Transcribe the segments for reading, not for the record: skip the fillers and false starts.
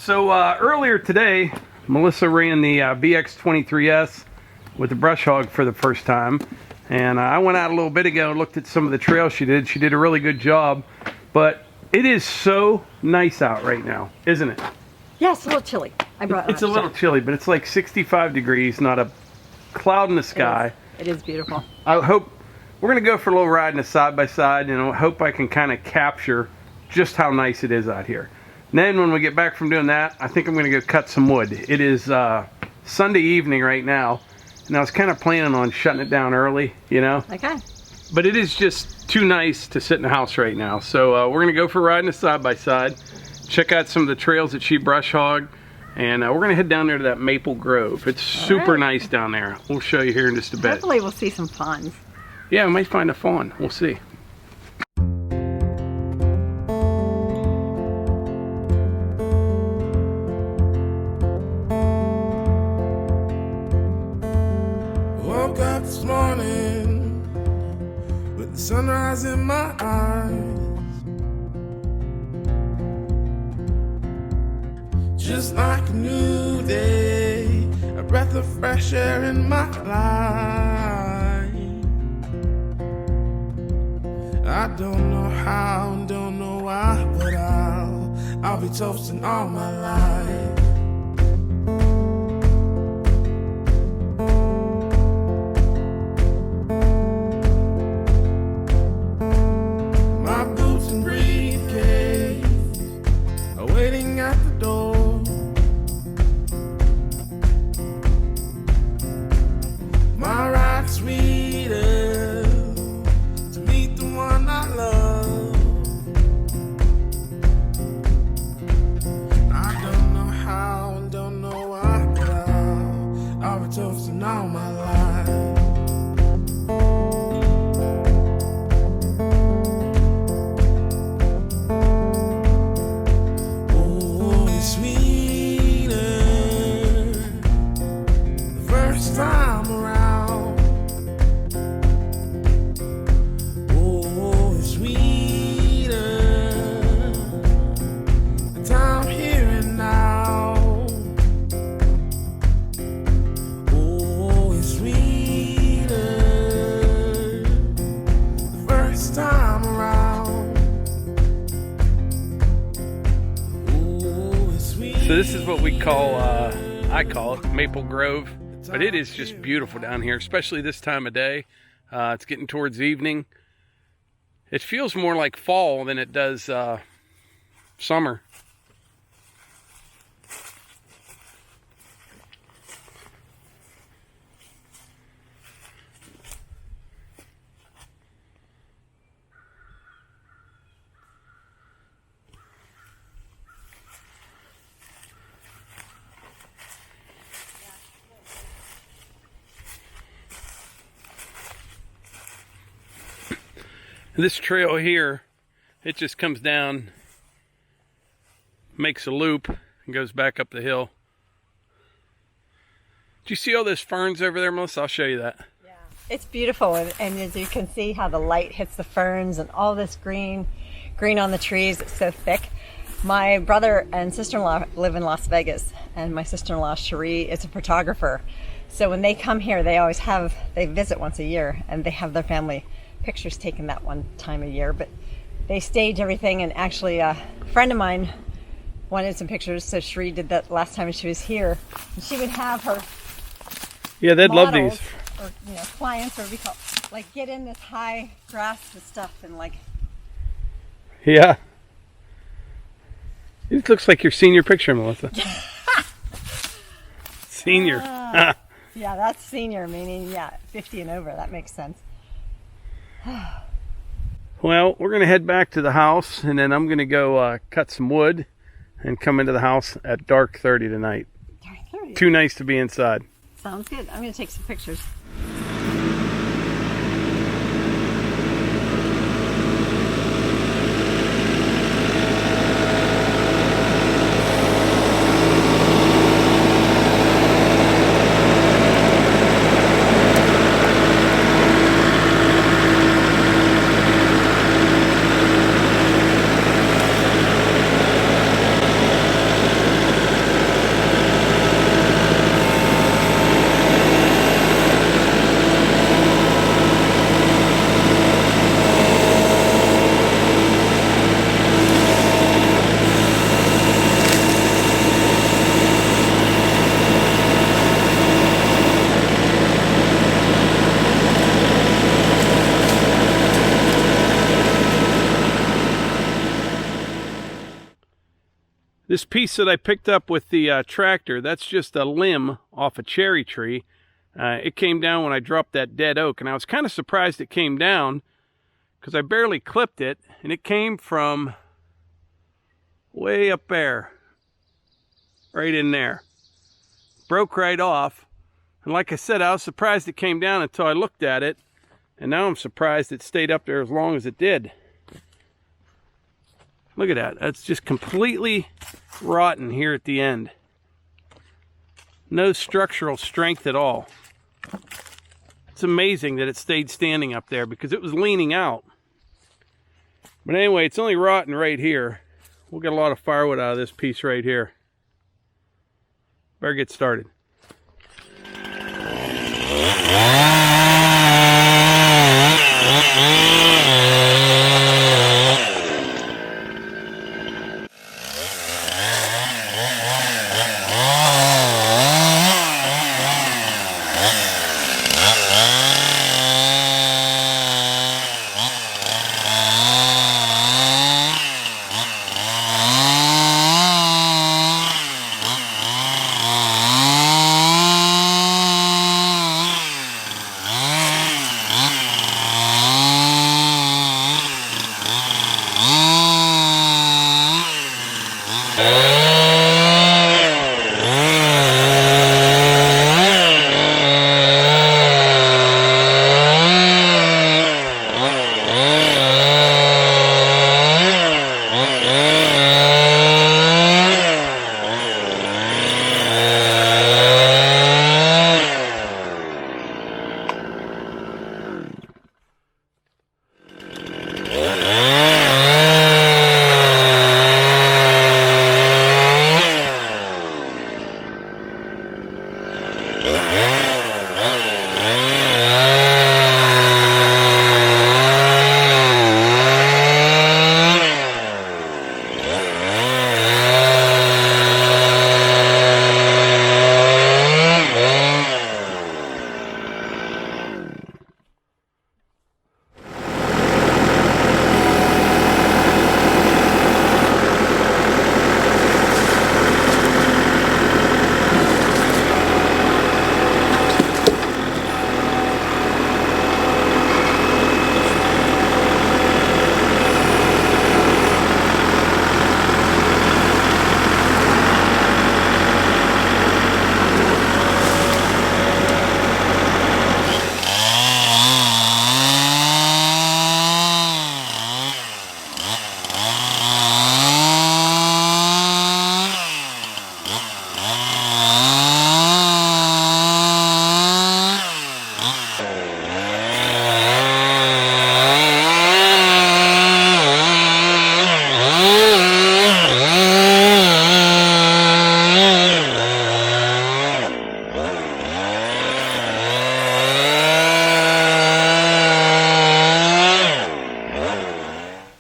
So earlier today, Melissa ran the BX23S with the brush hog for the first time. And I went out a little bit ago and looked at some of the trails she did. She did a really good job. But it is so nice out right now, isn't it? Yeah, it's a little chilly. It's a little chilly, but it's like 65 degrees, not a cloud in the sky. It is beautiful. I hope we're going to go for a little ride in a side-by-side, and I hope I can kind of capture just how nice it is out here. And then when we get back from doing that, I think I'm going to go cut some wood. It is Sunday evening right now, and I was kind of planning on shutting it down early, you know? Okay. But it is just too nice to sit in the house right now. So we're going to go for a ride in a side-by-side, check out some of the trails that she brush hogged, and we're going to head down there to that Maple Grove. It's super nice down there. We'll show you here in just a bit. Hopefully we'll see some fawns. Yeah, we might find a fawn. We'll see. Woke up this morning with the sunrise in my eyes. Just like a new day, a breath of fresh air in my life. I don't know how, don't know why, but I'll be toasting all my life. My boots and briefcase are waiting at the door. My ride sweeter to meet the one I love. I don't know how and don't know why, but I'll be toasting all my life. Oh, it's sweeter the first time around. So this is what we call, I call it Maple Grove, but it is just beautiful down here, especially this time of day. It's getting towards evening. It feels more like fall than it does summer. This trail here, it just comes down, makes a loop, and goes back up the hill. Do you see all those ferns over there, Melissa? I'll show you that. Yeah, it's beautiful, and as you can see how the light hits the ferns and all this green on the trees. It's so thick. My brother and sister-in-law live in Las Vegas, and my sister-in-law, Cherie, is a photographer. So when they come here, they visit once a year, and they have their family pictures taken that one time a year, but they stage everything. And actually a friend of mine wanted some pictures, so Cherie did that last time she was here, and she would have her they'd love these, or clients, or we call like get in this high grass and stuff, and like it looks like your senior picture, Melissa. Senior. Yeah, that's senior, meaning 50 and over. That makes sense. Well, we're going to head back to the house, and then I'm going to go cut some wood and come into the house at dark 30 tonight. Dark 30? Too nice to be inside. Sounds good. I'm going to take some pictures. This piece that I picked up with the tractor, that's just a limb off a cherry tree. It came down when I dropped that dead oak, and I was kind of surprised it came down because I barely clipped it, and it came from way up there, right in there. Broke right off, and like I said, I was surprised it came down until I looked at it, and now I'm surprised it stayed up there as long as it did. Look at that. That's just completely rotten here at the end. No structural strength at all. It's amazing that it stayed standing up there because it was leaning out. But anyway, it's only rotten right here. We'll get a lot of firewood out of this piece right here. Better get started.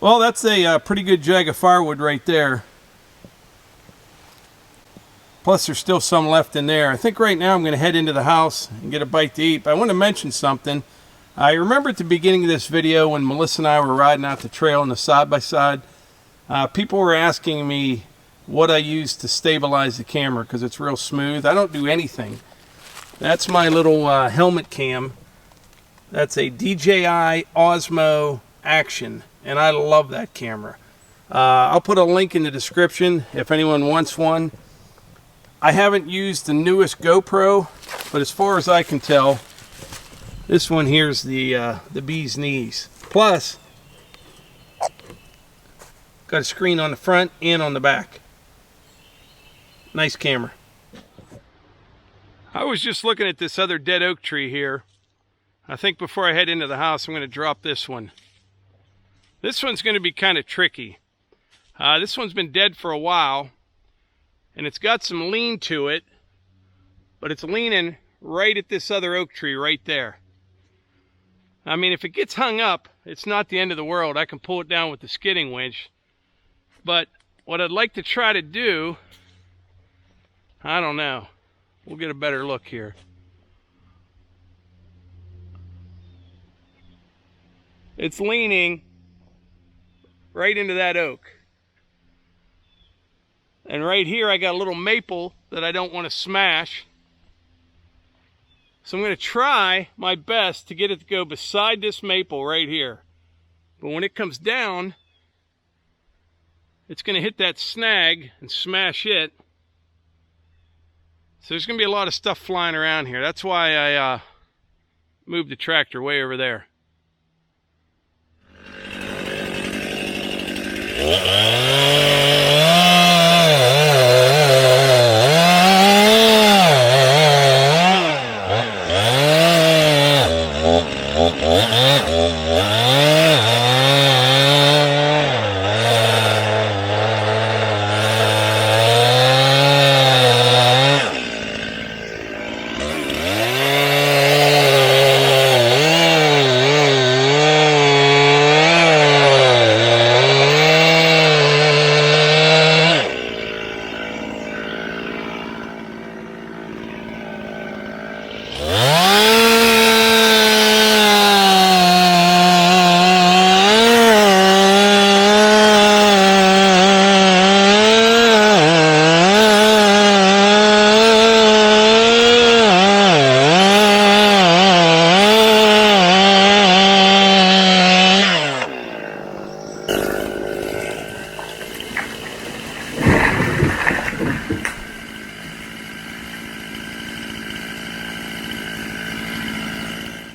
Well, that's a pretty good jag of firewood right there. Plus, there's still some left in there. I think right now I'm going to head into the house and get a bite to eat. But I want to mention something. I remember at the beginning of this video when Melissa and I were riding out the trail in the side-by-side, people were asking me what I use to stabilize the camera because it's real smooth. I don't do anything. That's my little helmet cam. That's a DJI Osmo Action, and I love that camera. I'll put a link in the description if anyone wants one. I haven't used the newest GoPro, but as far as I can tell, this one here's the bee's knees. Plus, got a screen on the front and on the back. Nice camera. I was just looking at this other dead oak tree here. I think before I head into the house, I'm going to drop this one. This one's going to be kind of tricky. This one's been dead for a while, and it's got some lean to it, but it's leaning right at this other oak tree right there. I mean, if it gets hung up, it's not the end of the world. I can pull it down with the skidding winch. But what I'd like to try to do, I don't know. We'll get a better look here. It's leaning right into that oak. And right here I got a little maple that I don't want to smash. So I'm going to try my best to get it to go beside this maple right here. But when it comes down, it's going to hit that snag and smash it. So there's going to be a lot of stuff flying around here. That's why I moved the tractor way over there.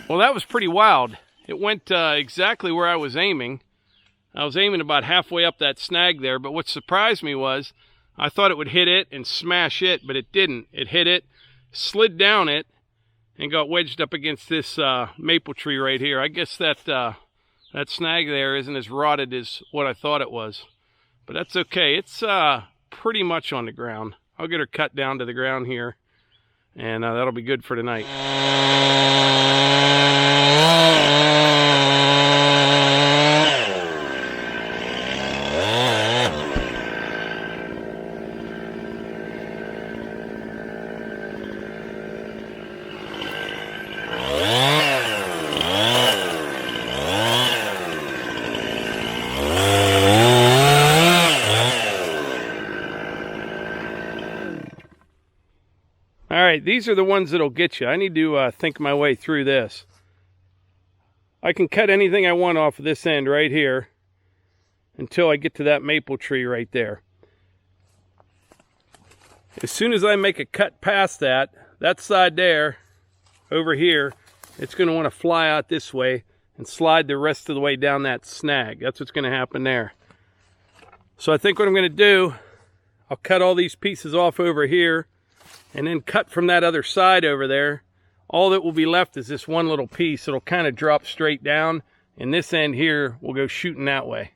Well, that was pretty wild. It went exactly where I was aiming. I was aiming about halfway up that snag there, but what surprised me was I thought it would hit it and smash it, but it didn't. It hit it, slid down it, and got wedged up against this maple tree right here. I guess that that snag there isn't as rotted as what I thought it was, but that's okay. It's pretty much on the ground. I'll get her cut down to the ground here, and that'll be good for tonight. Alright, these are the ones that'll get you. I need to think my way through this. I can cut anything I want off of this end right here until I get to that maple tree right there. As soon as I make a cut past that side there, over here, it's going to want to fly out this way and slide the rest of the way down that snag. That's what's going to happen there. So I think what I'm going to do, I'll cut all these pieces off over here and then cut from that other side over there. All that will be left is this one little piece. It'll kind of drop straight down, and this end here will go shooting that way.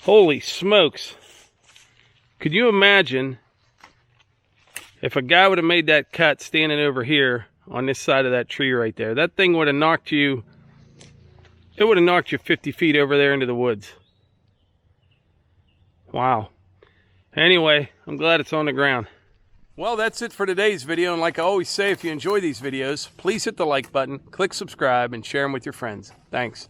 Holy smokes. Could you imagine if a guy would have made that cut standing over here on this side of that tree right there? That thing would have knocked you, it would have knocked you 50 feet over there into the woods. Wow. Anyway, I'm glad it's on the ground. Well, that's it for today's video. And like I always say, if you enjoy these videos, please hit the like button, click subscribe, and share them with your friends. Thanks.